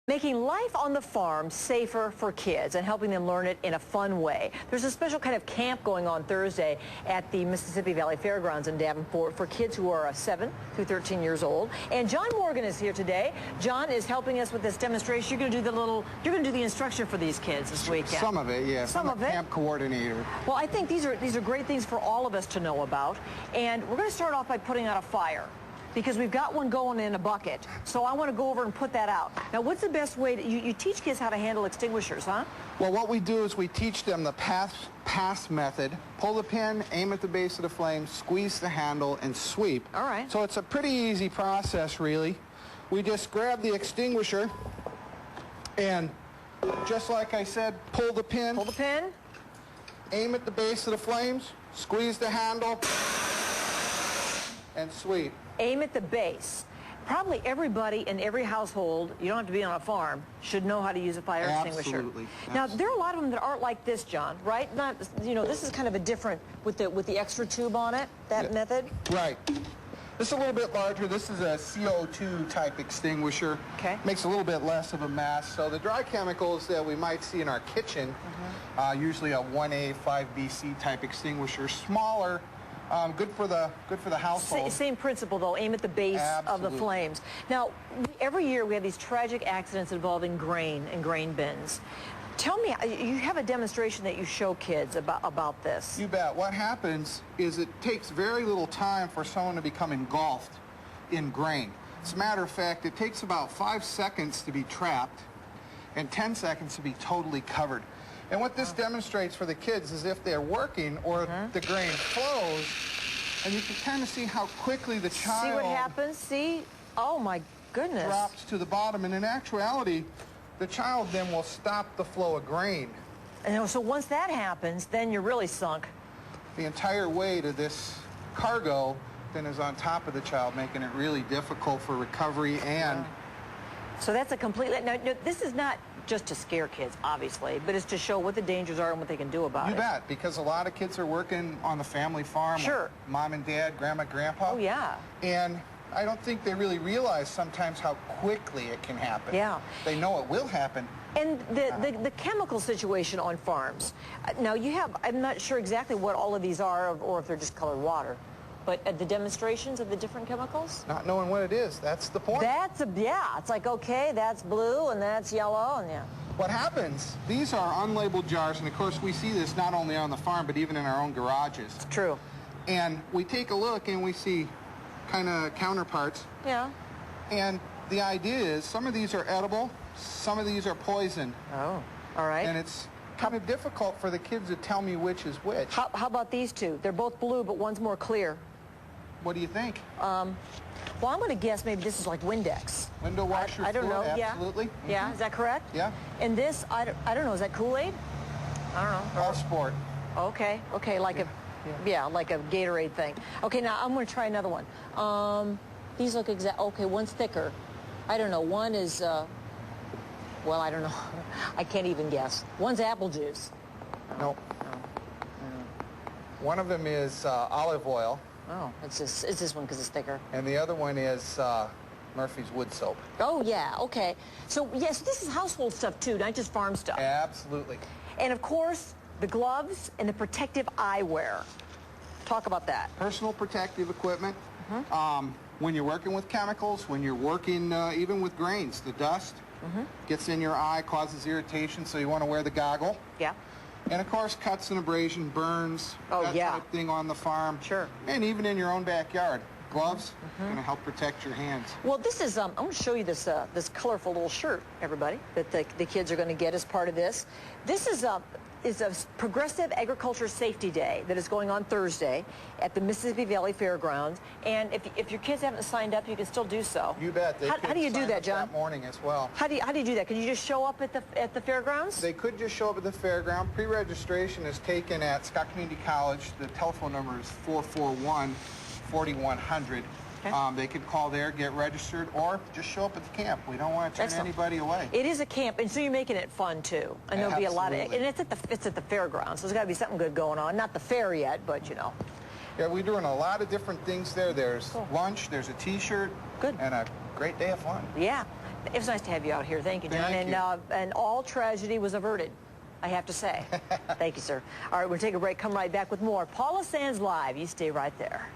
Making life on the farm safer for kids and helping them learn it in a fun way. There's a special kind of camp going on Thursday at the Mississippi Valley Fairgrounds in Davenport for kids who are 7 through 13 years old. And John Morgan is here today. John is helping us with this demonstration. You're going to do the instruction for these kids this weekend. Some of it, yes. Some of it. Camp coordinator. Well, I think these are great things for all of us to know about. And we're going to start off by putting out a fire, because we've got one going in a bucket. So I want to go over and put that out. Now, what's the best way you teach kids how to handle extinguishers, huh? Well, what we do is we teach them the pass method. Pull the pin, aim at the base of the flame, squeeze the handle, and sweep. All right. So it's a pretty easy process, really. We just grab the extinguisher and, just like I said, pull the pin. Pull the pin. Aim at the base of the flames, squeeze the handle, and sweep. Aim at the base. Probably everybody in every household, you don't have to be on a farm, should know how to use a fire extinguisher. Absolutely. Now, there are a lot of them that aren't like this, John, right? Not, you know, this is kind of a different, with the extra tube on it, that method. Right. This is a little bit larger. This is a CO2 type extinguisher. Okay. Makes a little bit less of a mess. So the dry chemicals that we might see in our kitchen, usually a 1A, 5BC type extinguisher, smaller. Good for the household. Same principle, though. Aim at the base of the flames. Now, every year we have these tragic accidents involving grain and grain bins. Tell me, you have a demonstration that you show kids about this. You bet. What happens is it takes very little time for someone to become engulfed in grain. As a matter of fact, it takes about 5 seconds to be trapped and 10 seconds to be totally covered. And what this demonstrates for the kids is if they're working or the grain flows, and you can kind of see how quickly the child... See what happens? See? Oh, my goodness. ...drops to the bottom. And in actuality, the child then will stop the flow of grain. And so once that happens, then you're really sunk. The entire weight of this cargo then is on top of the child, making it really difficult for recovery and... So that's a completely... Now, this is not just to scare kids, obviously, but it's to show what the dangers are and what they can do about it. You bet, because a lot of kids are working on the family farm. Sure. With mom and dad, grandma, grandpa. Oh, yeah. And I don't think they really realize sometimes how quickly it can happen. Yeah. They know it will happen. And the chemical situation on farms. Now, you have, I'm not sure exactly what all of these are or if they're just colored water. But at the demonstrations of the different chemicals? Not knowing what it is, that's the point. Yeah, it's like, okay, that's blue and that's yellow and yeah. What happens, these are unlabeled jars, and of course we see this not only on the farm, but even in our own garages. It's true. And we take a look and we see kind of counterparts. Yeah. And the idea is some of these are edible, some of these are poison. Oh, all right. And it's kind of difficult for the kids to tell me which is which. How about these two? They're both blue, but one's more clear. What do you think? Well, I'm going to guess maybe this is like Windex. Window washer I don't know. absolutely. Yeah, is that correct? Yeah. And this, I don't know, is that Kool-Aid? I don't know. All sport. Okay, like like a Gatorade thing. Okay, now I'm going to try another one. These look okay, one's thicker. I don't know, one is, well, I don't know. I can't even guess. One's apple juice. Nope. One of them is olive oil. Oh, it's this one because it's thicker. And the other one is Murphy's wood soap. Oh, yeah, okay. So, yes, this is household stuff, too, not just farm stuff. Absolutely. And, of course, the gloves and the protective eyewear. Talk about that. Personal protective equipment. When you're working with chemicals, when you're working even with grains, the dust gets in your eye, causes irritation, so you want to wear the goggle. Yeah. And, of course, cuts and abrasion, burns, that type of thing on the farm. Sure. And even in your own backyard. Gloves going to help protect your hands. Well, this is, I'm going to show you this colorful little shirt, everybody, that the kids are going to get as part of this. This is a Progressive Agriculture Safety Day that is going on Thursday at the Mississippi Valley Fairgrounds. And if your kids haven't signed up, you can still do so. You bet. How do you do that, John? That morning as well. How do you do that? Can you just show up at the fairgrounds? They could just show up at the fairground. Pre-registration is taken at Scott Community College. The telephone number is 441-4100. Okay. They could call there, get registered, or just show up at the camp. We don't want to turn anybody away. It is a camp, and so you're making it fun too. I know it'll be a lot of, and it's at the fairgrounds, so there's got to be something good going on. Not the fair yet, but you know. Yeah, we're doing a lot of different things there. There's lunch, there's a T-shirt, and a great day of fun. Yeah. It was nice to have you out here. Thank you, John. Thank you. And all tragedy was averted, I have to say. Thank you, sir. All right, we'll take a break. Come right back with more Paula Sands Live. You stay right there.